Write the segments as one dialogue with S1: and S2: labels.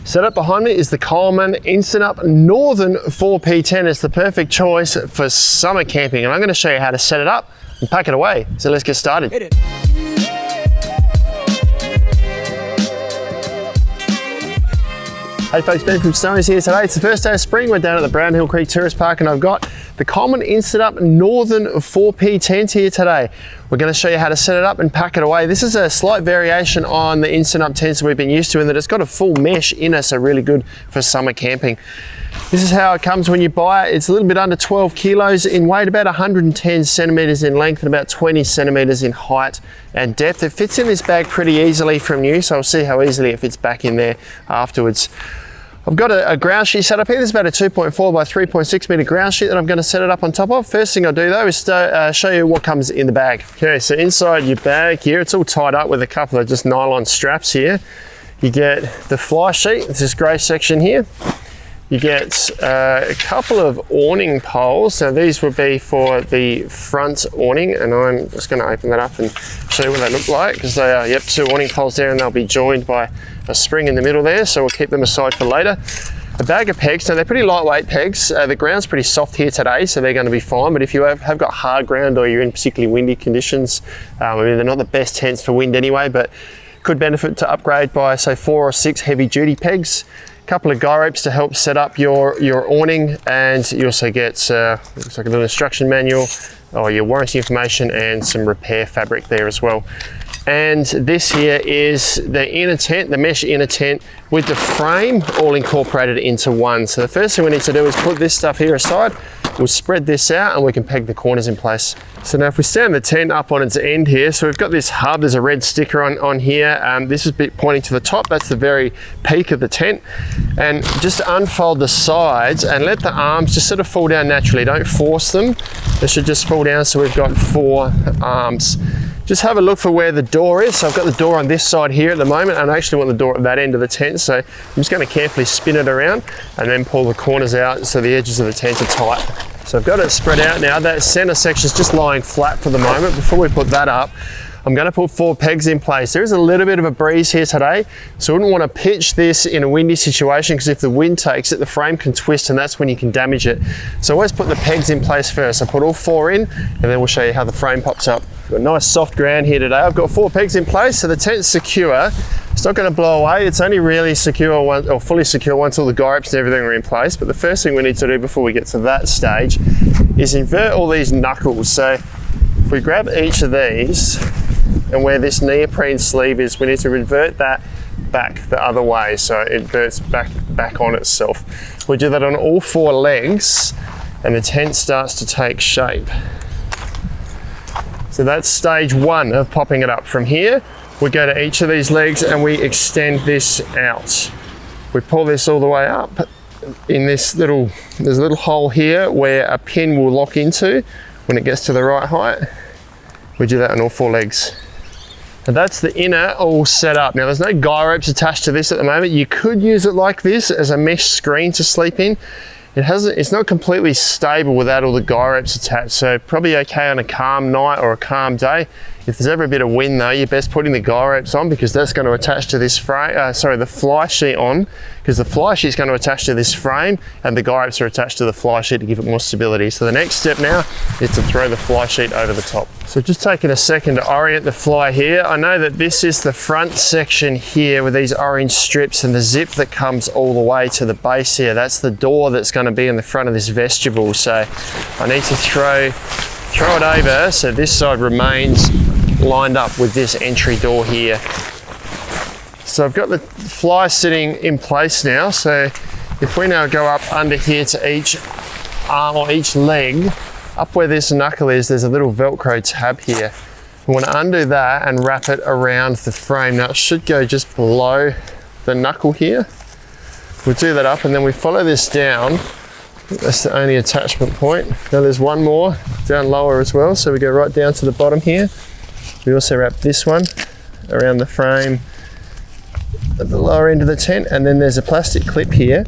S1: Set up behind me is the Coleman Instant Up Northern 4P10. It's the perfect choice for summer camping, and I'm going to show you how to set it up and pack it away. So let's get started.
S2: Hit it.
S1: Hey folks, Ben from Summery's here today. It's the first day of spring. We're down at the Brown Hill Creek Tourist Park and I've got the Coleman Instant Up Northern 4P tent here today. We're going to show you how to set it up and pack it away. This is a slight variation on the Instant Up tents that we've been used to in that it's got a full mesh inner, so really good for summer camping. This is how it comes when you buy it. It's a little bit under 12 kilos in weight, about 110 centimeters in length and about 20 centimeters in height and depth. It fits in this bag pretty easily from new, so I'll see how easily it fits back in there afterwards. I've got a ground sheet set up here. This is about a 2.4 by 3.6 meter ground sheet that I'm going to set it up on top of. First thing I'll do though is show you what comes in the bag. Okay, so inside your bag here, it's all tied up with a couple of just nylon straps here. You get the fly sheet, this grey section here. You get a couple of awning poles. Now these would be for the front awning, and I'm just going to open that up and show you what they look like, because they are, yep, two awning poles there, and they'll be joined by a spring in the middle there, so we'll keep them aside for later. A bag of pegs, so they're pretty lightweight pegs. The ground's pretty soft here today, so they're going to be fine, but if you have got hard ground or you're in particularly windy conditions, I mean, they're not the best tents for wind anyway, but could benefit to upgrade by say 4 or 6 heavy duty pegs. Couple of guy ropes to help set up your awning, and you also get looks like a little instruction manual or your warranty information and some repair fabric there as well. And this here is the inner tent, the mesh inner tent with the frame all incorporated into one. So the first thing we need to do is put this stuff here aside. We'll spread this out and we can peg the corners in place. So now if we stand the tent up on its end here, so we've got this hub, there's a red sticker on here. This is pointing to the top, that's the very peak of the tent. And just unfold the sides and let the arms just sort of fall down naturally. Don't force them, they should just fall down, so we've got 4 arms. Just have a look for where the door is. So I've got the door on this side here at the moment, and I actually want the door at that end of the tent. So I'm just going to carefully spin it around and then pull the corners out so the edges of the tent are tight. So I've got it spread out now. That center section is just lying flat for the moment. Before we put that up, I'm going to put 4 pegs in place. There is a little bit of a breeze here today, so I wouldn't want to pitch this in a windy situation, because if the wind takes it, the frame can twist and that's when you can damage it. So I always put the pegs in place first. I put all 4 in and then we'll show you how the frame pops up. Got a nice soft ground here today. I've got 4 pegs in place, so the tent's secure. It's not going to blow away. It's only really secure or fully secure once all the guy ropes and everything are in place. But the first thing we need to do before we get to that stage is invert all these knuckles. So if we grab each of these, and where this neoprene sleeve is, we need to invert that back the other way, so it inverts back on itself. We do that on all 4 legs and the tent starts to take shape. So that's stage 1 of popping it up. From here we go to each of these legs and we extend this out. We pull this all the way up. In there's a little hole here where a pin will lock into when it gets to the right height. We do that on all 4 legs. And that's the inner all set up. Now there's no guy ropes attached to this at the moment. You could use it like this as a mesh screen to sleep in. It's not completely stable without all the guy ropes attached, so probably okay on a calm night or a calm day. If there's ever a bit of wind though, you're best putting the guy ropes on, because that's going to attach to this frame, the fly sheet on, because the fly sheet is going to attach to this frame and the guy ropes are attached to the fly sheet to give it more stability. So the next step now is to throw the fly sheet over the top. So just taking a second to orient the fly here. I know that this is the front section here with these orange strips and the zip that comes all the way to the base here. That's the door that's going to be in the front of this vestibule. So I need to throw it over so this side remains lined up with this entry door here. So I've got the fly sitting in place now. So if we now go up under here to each arm or each leg, up where this knuckle is, there's a little Velcro tab here. We want to undo that and wrap it around the frame. Now it should go just below the knuckle here. We'll do that up and then we follow this down. That's the only attachment point. Now there's one more down lower as well. So we go right down to the bottom here. We also wrap this one around the frame at the lower end of the tent, and then there's a plastic clip here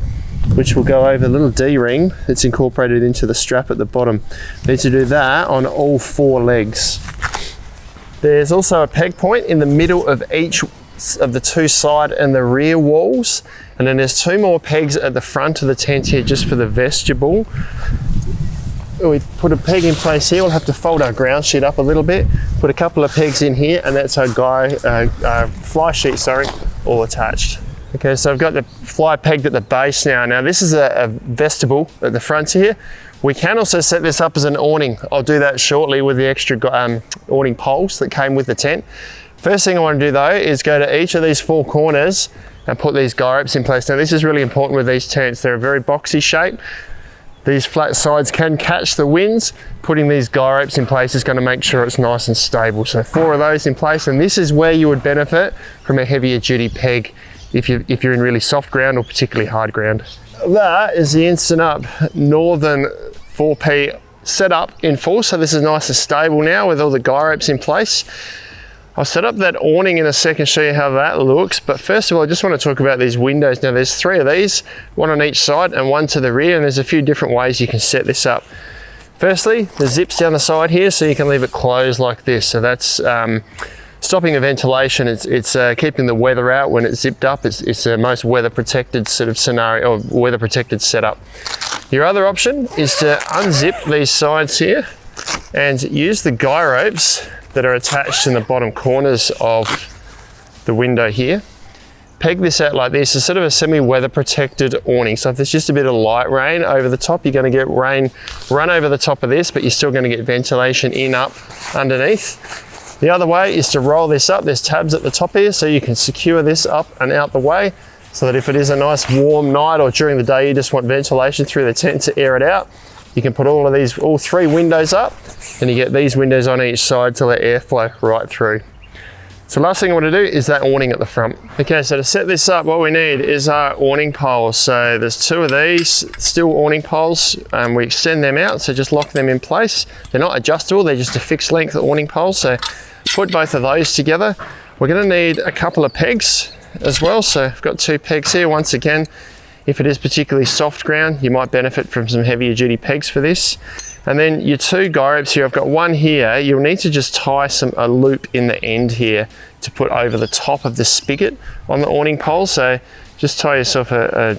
S1: which will go over the little D-ring that's incorporated into the strap at the bottom. Need to do that on all 4 legs. There's also a peg point in the middle of each of the 2 side and the rear walls, And then there's 2 more pegs at the front of the tent here just for the vestibule. We put a peg in place here. We'll have to fold our ground sheet up a little bit, put a couple of pegs in here, and that's our fly sheet, all attached. Okay, so I've got the fly pegged at the base now. Now this is a vestibule at the front here. We can also set this up as an awning. I'll do that shortly with the extra awning poles that came with the tent. First thing I want to do though is go to each of these 4 corners and put these guy ropes in place. Now this is really important with these tents. They're a very boxy shape. These flat sides can catch the winds. Putting these guy ropes in place is going to make sure it's nice and stable. So 4 of those in place, and this is where you would benefit from a heavier duty peg if you're in really soft ground or particularly hard ground. That is the Instant Up Northern 4P setup in full. So this is nice and stable now with all the guy ropes in place. I'll set up that awning in a second, show you how that looks. But first of all, I just want to talk about these windows. Now there's 3 of these, 1 on each side and 1 to the rear, and there's a few different ways you can set this up. Firstly, the zips down the side here, so you can leave it closed like this. So that's stopping the ventilation. It's keeping the weather out when it's zipped up. It's the most weather protected sort of scenario, or weather protected setup. Your other option is to unzip these sides here and use the guy ropes that are attached in the bottom corners of the window here. Peg this out like this. It's sort of a semi-weather protected awning. So if there's just a bit of light rain over the top, you're going to get rain run over the top of this, but you're still going to get ventilation in up underneath. The other way is to roll this up. There's tabs at the top here, so you can secure this up and out the way, so that if it is a nice warm night or during the day you just want ventilation through the tent to air it out, you can put all 3 windows up, and you get these windows on each side to let airflow right through. So last thing I want to do is that awning at the front. Okay, so to set this up, what we need is our awning poles. So there's 2 of these steel awning poles, and we extend them out, so just lock them in place. They're not adjustable, they're just a fixed length awning poles. So put both of those together. We're going to need a couple of pegs as well. So I've got 2 pegs here. Once again, if it is particularly soft ground, you might benefit from some heavier duty pegs for this. And then your 2 guy ropes here, I've got 1 here. You'll need to just tie a loop in the end here to put over the top of the spigot on the awning pole. So just tie yourself a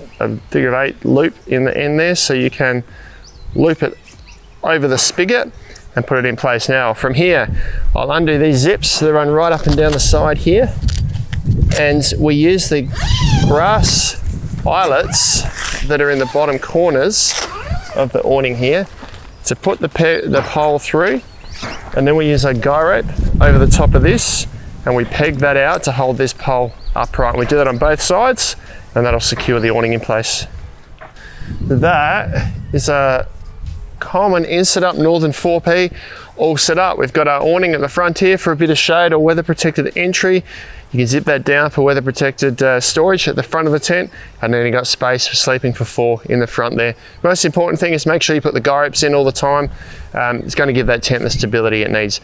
S1: figure of 8 loop in the end there, so you can loop it over the spigot and put it in place. Now from here, I'll undo these zips. They run right up and down the side here. And we use the brass eyelets that are in the bottom corners of the awning here to put the pole through, and then we use a guy rope over the top of this, and we peg that out to hold this pole upright. We do that on both sides, and that'll secure the awning in place. That is a Coleman Instant Up Northern 4P all set up. We've got our awning at the front here for a bit of shade or weather protected entry. You can zip that down for weather protected storage at the front of the tent, and then you got space for sleeping for 4 in the front there. Most important thing is make sure you put the guy ropes in all the time. It's going to give that tent the stability it needs.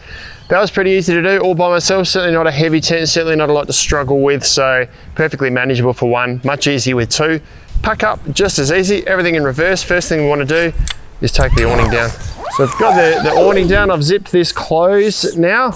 S1: That was pretty easy to do all by myself. Certainly not a heavy tent, certainly not a lot to struggle with, so perfectly manageable for 1, much easier with 2. Pack up, just as easy, everything in reverse. First thing we want to do is take the awning down. So I've got the awning down, I've zipped this closed now.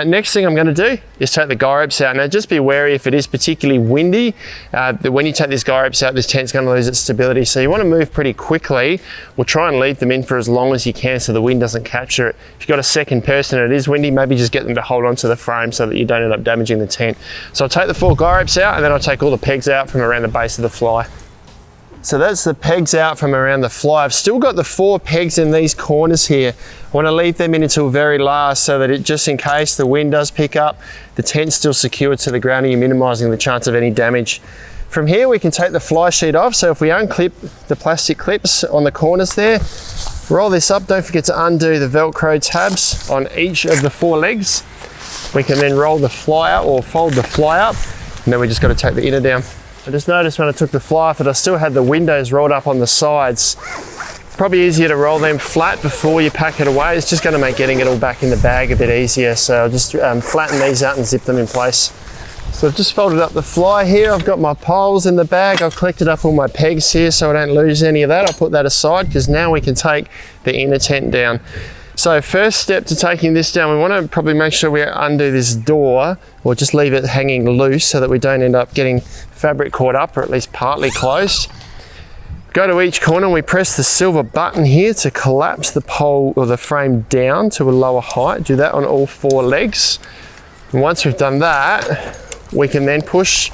S1: Next thing I'm going to do is take the guy ropes out. Now just be wary if it is particularly windy, that when you take these guy ropes out, this tent's going to lose its stability. So you want to move pretty quickly. We'll try and leave them in for as long as you can so the wind doesn't capture it. If you've got a second person and it is windy, maybe just get them to hold onto the frame so that you don't end up damaging the tent. So I'll take the 4 guy ropes out, and then I'll take all the pegs out from around the base of the fly. So that's the pegs out from around the fly. I've still got the 4 pegs in these corners here. I want to leave them in until very last so that just in case the wind does pick up, the tent's still secured to the ground and you're minimizing the chance of any damage. From here we can take the fly sheet off. So if we unclip the plastic clips on the corners there, roll this up, don't forget to undo the Velcro tabs on each of the 4 legs. We can then roll the fly out or fold the fly up, and then we just got to take the inner down. I just noticed when I took the fly off that I still had the windows rolled up on the sides. Probably easier to roll them flat before you pack it away. It's just going to make getting it all back in the bag a bit easier. So I'll just flatten these out and zip them in place. So I've just folded up the fly here. I've got my poles in the bag. I've collected up all my pegs here so I don't lose any of that. I'll put that aside because now we can take the inner tent down. So first step to taking this down, we want to probably make sure we undo this door, or just leave it hanging loose so that we don't end up getting fabric caught up, or at least partly closed. Go to each corner and we press the silver button here to collapse the pole or the frame down to a lower height. Do that on all 4 legs. And once we've done that, we can then push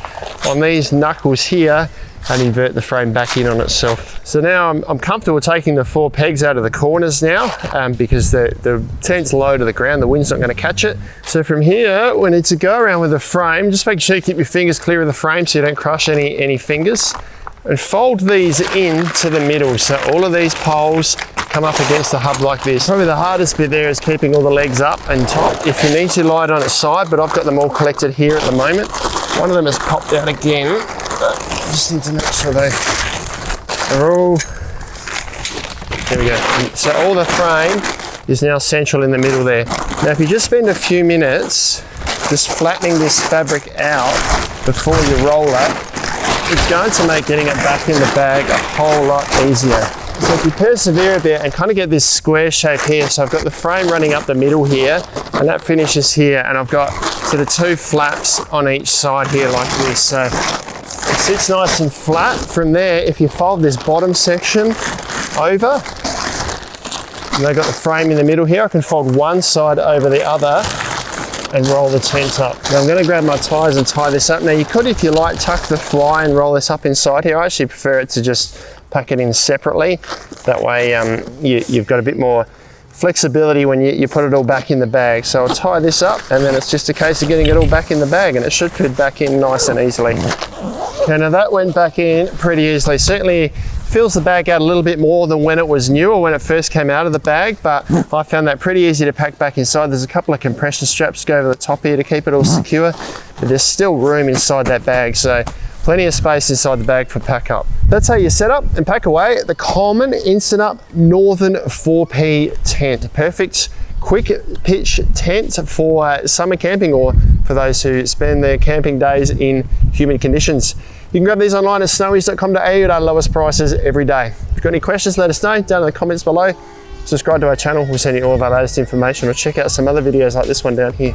S1: on these knuckles here and invert the frame back in on itself. So now I'm comfortable taking the 4 pegs out of the corners now, because the tent's low to the ground, the wind's not going to catch it. So from here, we need to go around with the frame, just make sure you keep your fingers clear of the frame so you don't crush any fingers, and fold these in to the middle. So all of these poles come up against the hub like this. Probably the hardest bit there is keeping all the legs up and top. If you need to, lie it on its side, but I've got them all collected here at the moment. One of them has popped out again. Just need to make sure they're all, there we go. So all the frame is now central in the middle there. Now if you just spend a few minutes just flattening this fabric out before you roll it, it's going to make getting it back in the bag a whole lot easier. So if you persevere a bit and kind of get this square shape here, so I've got the frame running up the middle here, and that finishes here, and I've got sort of 2 flaps on each side here like this. So it sits nice and flat. From there, if you fold this bottom section over, and I've got the frame in the middle here, I can fold one side over the other and roll the tent up. Now I'm going to grab my ties and tie this up. Now you could, if you like, tuck the fly and roll this up inside here. I actually prefer it to just pack it in separately. That way you've got a bit more flexibility when you put it all back in the bag. So I'll tie this up, and then it's just a case of getting it all back in the bag, and it should fit back in nice and easily. Okay, now that went back in pretty easily. Certainly fills the bag out a little bit more than when it was new or when it first came out of the bag, but I found that pretty easy to pack back inside. There's a couple of compression straps to go over the top here to keep it all secure, but there's still room inside that bag, so plenty of space inside the bag for pack up. That's how you set up and pack away the Coleman Instant Up Northern 4P tent. Perfect quick pitch tent for summer camping, or for those who spend their camping days in humid conditions. You can grab these online at snowies.com.au at our lowest prices every day. If you've got any questions, let us know down in the comments below. Subscribe to our channel, we'll send you all of our latest information, or check out some other videos like this one down here.